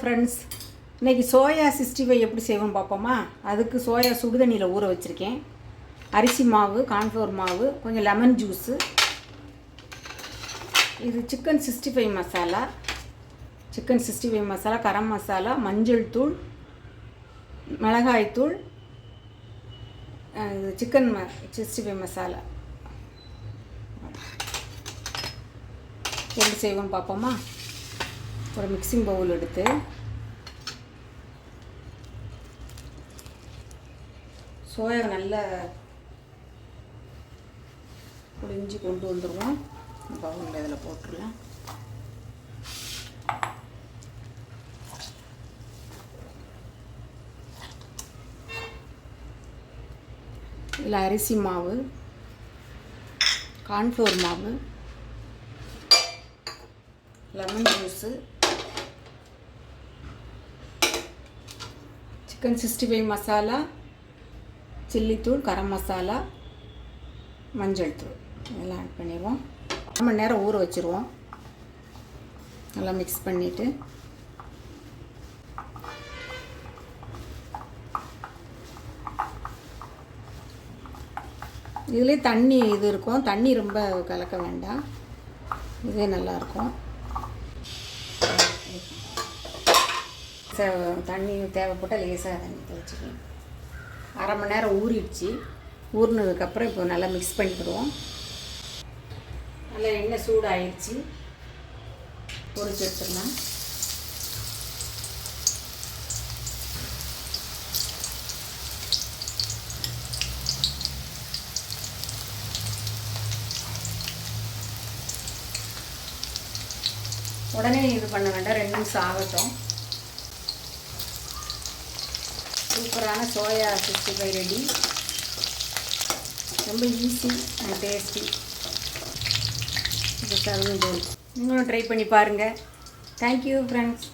Friends, இன்றைக்கி soya 65 எப்படி செய்வோம் பார்ப்போமா. அதுக்கு சோயா சுடுதண்ணியில் ஊற வச்சுருக்கேன். அரிசி மாவு, கார்ன்ஃப்ளவர் மாவு, கொஞ்சம் லெமன் ஜூஸு. இது சிக்கன் 65 மசாலா, சிக்கன் 65 மசாலா, கரம் மசாலா, மஞ்சள் தூள், மிளகாய்த்தூள், இது சிக்கன் 65 மசாலா. எப்படி செய்வோம் பார்ப்போமா. ஒரு மிக்சிங் பவுல் எடுத்து சோயா நல்லா புழிஞ்சு கொண்டு வந்துடுவோம். பவுலில் இதில் போட்டுடலாம். இதில் அரிசி மாவு, கார்ன்ஃப்ளவர் மாவு, lemon juice, chicken 65 masala, சில்லித்தூள், garam masala, மஞ்சள் தூள் இதெல்லாம் ஆட் பண்ணிடுவோம். 1 மணி நேரம் ஊற வச்சுருவோம். நல்லா மிக்ஸ் பண்ணிவிட்டு இதிலே தண்ணி இது இருக்கும். தண்ணி ரொம்ப கலக்க வேண்டாம், இதே நல்லாயிருக்கும். தண்ணி தேவைப்பட்டால் லேசாக தண்ணி தெளிச்சிக்கலாம். 1/2 மணி நேரம் ஊறிடுச்சு. ஊறினதுக்கப்புறம் இப்போ நல்லா மிக்ஸ் பண்ணிக்கிடுவோம். நல்லா எண்ணெய் சூடாகிடுச்சு, பொரிச்சு எடுத்துடலாம். உடனே இது பண்ண வேண்டாம், 2 நிமிஷம் ஆகட்டும். சூப்பரான சோயா 65 ரெடி. ரொம்ப ஈஸி அண்ட் டேஸ்டி. இது சர்விங் பவுல். நீங்களும் ட்ரை பண்ணி பாருங்கள். Thank you friends.